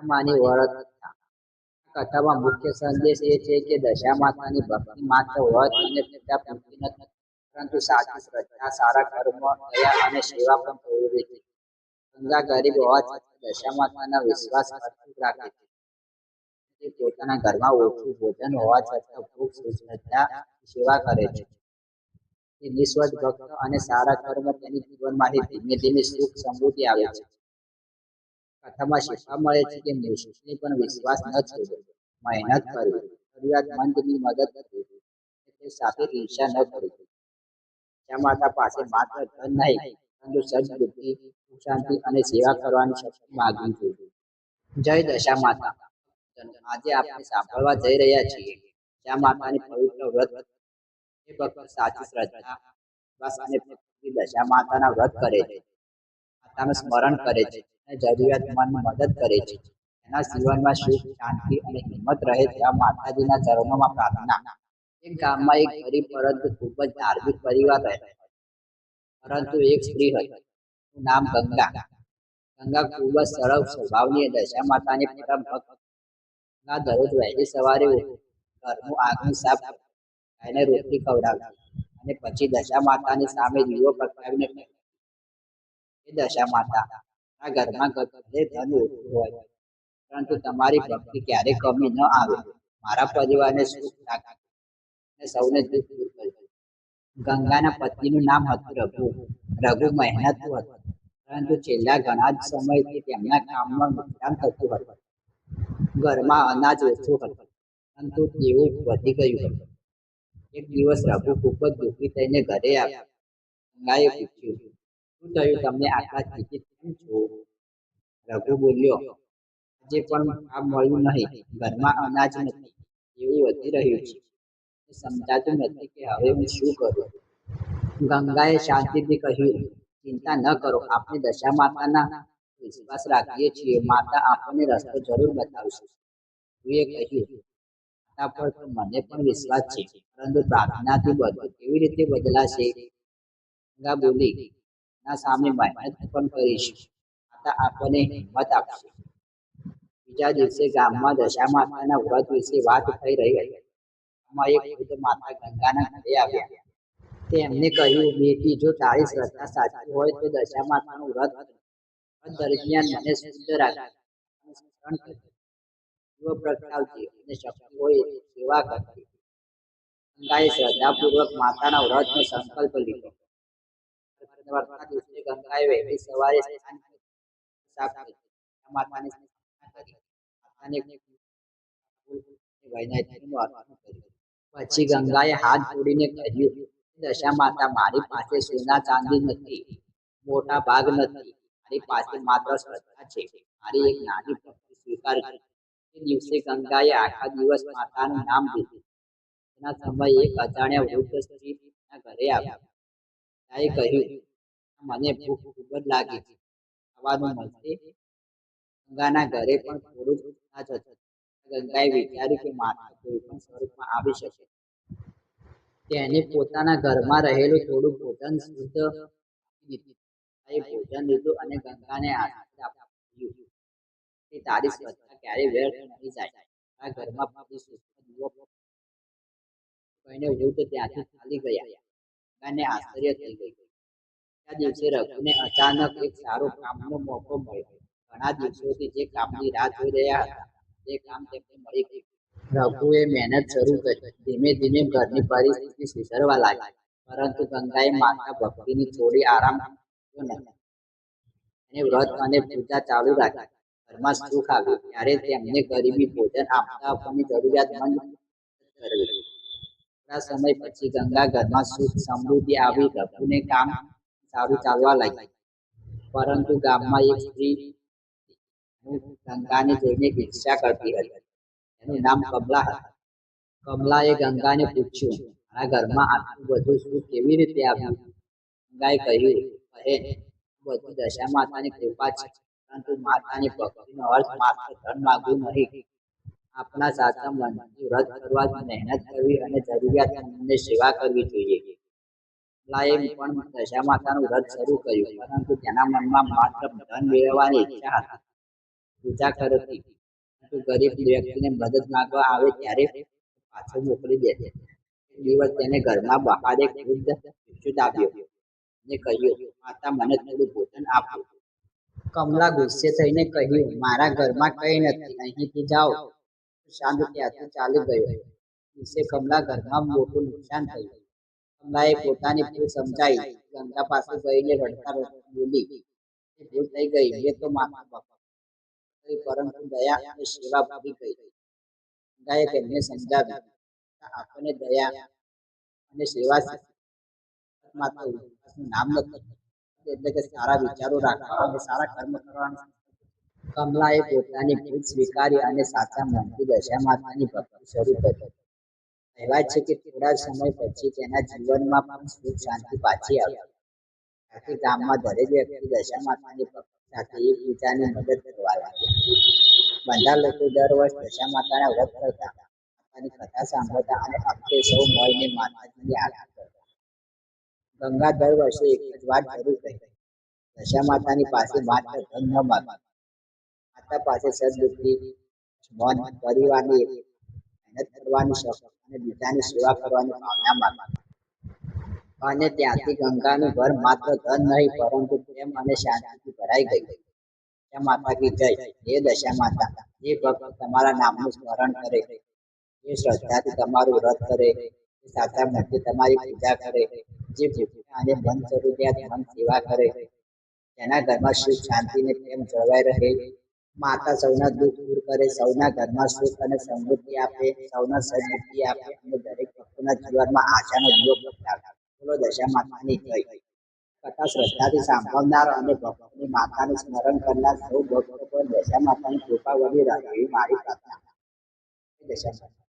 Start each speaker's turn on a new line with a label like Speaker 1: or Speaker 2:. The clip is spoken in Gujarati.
Speaker 1: આત્માની વ્રત કથા. કથામાં મુખ્ય સંદેશ એ છે કે દશામાતાની ભક્તિ માત્ર વ્રત અને પૂજા પૂરતી નથી, પરંતુ સાચી શ્રદ્ધા, સારા કર્મ, દયા અને સેવા પણ જરૂરી છે. ગંગા ગરીબ હોવા છતાં દશામાતાના વિશ્વાસ અતૂટ રાખે છે. તે પોતાના ઘરમાં ઓછું ભોજન હોવા છતાં ભૂખ શ્રદ્ધા સેવા કરે છે. તે નિસ્વાર્થ ભક્ત અને સારા કર્મ તેની જીવનમાંથી ધીમે ધીમે સુખ સમૃદ્ધિ આવે છે. કથામાં શીખવા મળે છે કે મુશ્કેલી પણ વિશ્વાસ ન છોડવો, મહેનત કરવી, જરૂરિયાતમંદની મદદ કરવી, તે સાથે ઈર્ષા ન કરવી. દશામાતા પાસે માત્ર ધન નહીં, પરંતુ સદબુદ્ધિ, સુખ શાંતિ અને સેવા કરવાની શક્તિ માગવી જોઈએ. જય દશામાતા. આજે આપણે સાંભળવા જઈ રહ્યા છીએ દશામાતાની પવિત્ર વ્રત. જે ભક્ત સાચી શ્રદ્ધા, વિશ્વાસ અને ભક્તિથી દશામાતાના વ્રત કરે છે, માતાનું સ્મરણ કરે છે અને જરૂરિયાતમંદની મદદ કરે છે, એના જીવનમાં સુખ, શાંતિ અને હિંમત રહે તેવા માતાજીના ચરણોમાં પ્રાર્થના. એક ગામમાં એક ગરીબ પરંતુ ખૂબ જ ધાર્મિક પરિવાર રહેતો હતો. પરંતુ એક સ્ત્રી હતી, તેનું નામ ગંગા. ગંગા ખૂબ જ સરળ સ્વભાવની દશામાતાની પરમ ભક્ત. ગંગા દરરોજ વહેલી સવારે ઘરનું આંગણું સાફ કરતી, ગાયને રોટલી ખવડાવતી અને પછી દશામાતાની સામે દીવો પ્રગટાવીને કહેતી, હે દશામાતા, આ ઘરમાં ભલે ધન ઓછું હોય, પરંતુ તમારી ભક્તિ ક્યારેય કમી ન આવે. મારા પરિવારને સુખ રાખજો અને સૌને દુઃખ દૂર કરજો. ગંગાના પતિનું નામ હતું રઘુ. રઘુ મહેનતુ હતો, પરંતુ છેલ્લા ઘણા જ સમયથી તેમના કામમાં નુકસાન થતું હતું. ઘરમાં અનાજ ઓછું હતું, પરંતુ તેવું વધી ગયું હતું. એક દિવસ રઘુ ખૂબ જ દુઃખી થઈને ઘરે આવ્યો. ગંગાએ પૂછ્યું, શું થયું, તમને આટલા ચિંતિત કેમ છો? રઘુ બોલ્યો, આજે પણ કામ મળ્યું નહીં, ઘરમાં અનાજ નથી, એવું વધી રહ્યું છે. સમજાતું નથી કે હવે હું શું કરું. ગંગાએ શાંતિથી કહ્યું, ચિંતા ન કરો, આપણે દશામાતાના વિશ્વાસ રાખીએ છીએ, માતા આપણને રસ્તો જરૂર બતાવશે. રઘુએ કહ્યું, માતા પર તો મને પણ વિશ્વાસ છે, પરંતુ પ્રાર્થનાથી બધું કેવી રીતે બદલાશે? ગંગા બોલી, ના સામે મહેનત પણ કરીશું, માતા આપણને હિંમત આપશે. બીજા દિવસે ગામમાં દશામાતાના વ્રત વિશે વાત થઈ રહી હતી. ગામમાં એક વૃદ્ધ માતા ગંગાના ઘરે આવ્યા. તે એમને કહ્યું, બેટી, જો તારી શ્રદ્ધા સાચી હોય તો દશામાતાનું વ્રત દરમિયાન મને શુદ્ધ રાખજે, દીવો પ્રગટાવજે અને શક્તિ હોય એટલી સેવા કરજે. ગંગાએ શ્રદ્ધાપૂર્વક માતાના વ્રતનો સંકલ્પ લીધો. વ્રતના દિવસે ગંગાએ વહેલી સવારે સ્નાન કરી, સાફ કરી, માતાની સ્થાપના કરી, માતાને વૈનાયકનું અર્પણ કર્યું. પછી ગંગાએ હાથ જોડીને કહ્યું, દશામાતા, મારી પાસે સોના ચાંદી નથી, મોટા ભાગ નથી, મારી પાસે માત્ર શ્રદ્ધા છે. મારી એક નાની ભક્તિ સ્વીકારજો. તે દિવસે ગંગાએ આખા દિવસ માતાનું નામ લીધું. તેના સમયે એક અજાણ્યા વૃદ્ધ સ્ત્રી તેના ઘરે આવ્યા. ગંગાએ કહ્યું, મને ભૂખ ખૂબ જ લાગી છે, ખાવાનું મળશે? ગંગાના ઘરે પણ થોડું જ અનાજ હતું. ગંગાએ વિચાર્યું કે માતા કોઈ પણ સ્વરૂપમાં આવી શકે. તેને પોતાના ઘરમાં રહેલું થોડું ભોજન શુદ્ધ આપી દીધું. ગંગાએ ભોજન લીધું અને ગંગાને આશીર્વાદ આપ્યો, કે તારી શ્રદ્ધા ક્યારેય વ્યર્થ નહીં જાય. આ ઘરમાં ફરી સુખનો દીવો કહીને વૃદ્ધ ત્યાંથી ચાલી ગયા. ગંગાને આશ્ચર્ય થઈ ગયું. બીજા દિવસે રઘુને અચાનક એક સારો કામનો મોકો મળ્યો. ઘણા દિવસોથી જે કામની રાહ જોઈ રહ્યા હતા, તે કામ તેમને મળી ગયું. રઘુએ મહેનત શરૂ કરી. ધીમે ધીમે ઘરની પરિસ્થિતિ સુધરવા લાગી. પરંતુ ગંગાએ માતા ભક્તિની થોડી આરામ કર્યો નહીં. એને વ્રત અને પૂજા ચાલુ રાખી. ઘરમાં સુખ આવ્યું ત્યારે તેમને ગરીબી ભોજન આપવાની જરૂરિયાતમંદ કરવી. થોડા સમય પછી ગંગા ઘરમાં સુખ સમૃદ્ધિ આવી. રઘુને કામ સારું ચાલવા લાગ્યું. પરંતુ ગામમાં એક સ્ત્રી ગંગાને જોઈને ઈર્ષ્યા કરતી હતી. એનું નામ કમલા હતું. કમલાએ ગંગાને પૂછ્યું, મારા ઘરમાં આટલું બધું સુખ કેવી રીતે આવ્યું? ગંગાએ કહ્યું, બહેન, બધું દશામાતાની કૃપા છે, પરંતુ માતાની ભક્તિનો અર્થ માત્ર ધન માગવું નહીં. આપણા સાચા મનથી વ્રત કરવા, મહેનત કરવી અને જરૂરિયાતમંદની સેવા કરવી જોઈએ. કમલાએ પણ દશામાતાનું વ્રત શરૂ કર્યું, પરંતુ તેના મનમાં માત્ર ધન મેળવવાની ઈચ્છા હતી. પૂજા કરતી, પરંતુ ગરીબ વ્યક્તિને મદદ માંગવા આવે ત્યારે પાછો મોકલી દેતી. એક દિવસ તેને ઘરમાં બહાર એક વૃદ્ધ ભિક્ષુક આવ્યો અને કહ્યું, માતા, મને થોડું ભોજન આપો. કમલા ગુસ્સે થઈને કહ્યું, મારા ઘરમાં કંઈ નથી, અહીંથી જાઓ. શાંત ત્યાંથી ચાલી ગયો. દિવસે કમલા ઘરમાં મોટું નુકસાન થયું. કમલાએ પોતાની ભૂલ સમજાઈ. ગંગા પાસે જઈને રડતા રડતા બોલી, એ ભૂલ થઈ ગઈ, મેં તો માથું પકડી, પરંતુ દયા અને સેવા ભૂલી ગઈ. ગંગાએ તેમને સમજાવ્યું, આપણને દયા અને સેવા માત્ર ઉપવાસનું નામ નથી, એટલે કે સારા વિચારો રાખવા અને સારા કર્મ કરવાનું. કમલાએ પોતાની ભૂલ સ્વીકારી અને સાચા મનથી દશા માતાની ભક્તિ શરૂ કરી. કહેવાય છે કે થોડા સમય પછી તેના જીવનમાં પણ સુખ શાંતિ પાછી આવી. આથી ગામમાં દરેક વ્યક્તિ દશા માતાની ભક્તિ સાથે એકબીજાની મદદ કરવા લાગ્યા. બધા લોકો દર વર્ષ દશા માતાના વ્રત કરતા, માતાની કથા સાંભળતા અને અંતે સૌ મળીને માતાજીની આરતી કરતા. ગંગા દર વર્ષે એક જ વાત જરૂર કહી, દશા માતાની પાસે માત્ર ધન ન માગો, માતા પાસે સદબુદ્ધિ, મન, પરિવારની મહેનત કરવાની શક્તિ અને બીજાની સેવા કરવાની ભાવના માંગો. અને ત્યાંથી ગંગાનું ઘર માત્ર ધન નહીં પરંતુ પ્રેમ અને શાંતિથી ભરાઈ ગયું. દશા માતા કી જય. હે દશા માતા, જે ભક્ત તમારા નામનું સ્મરણ કરે, જે શ્રદ્ધાથી તમારું વ્રત કરે, જે સાચા મનથી તમારી પૂજા કરે, જે ભૂખ્યા અને મન જરૂરિયાત મન સેવા કરે, તેના ઘરમાં સુખ શાંતિ અને પ્રેમ જળવાઈ રહે. માતા સૌના દુઃખ દૂર કરે, સૌના ઘરમાં સુખ અને સમૃદ્ધિ આપે, સૌના સદબુદ્ધિ આપે અને દરેક ભક્તોના જીવનમાં આશાનો દીવો પ્રગટાવે. બોલો દશા માતાની જય. કથા શ્રદ્ધાથી સાંભળનાર અને ભક્તોની માતાનું સ્મરણ કરનાર સૌ ભક્તો પર દશા માતાની કૃપા વળી રહે એવી મારી પ્રાર્થના. દશા માતા.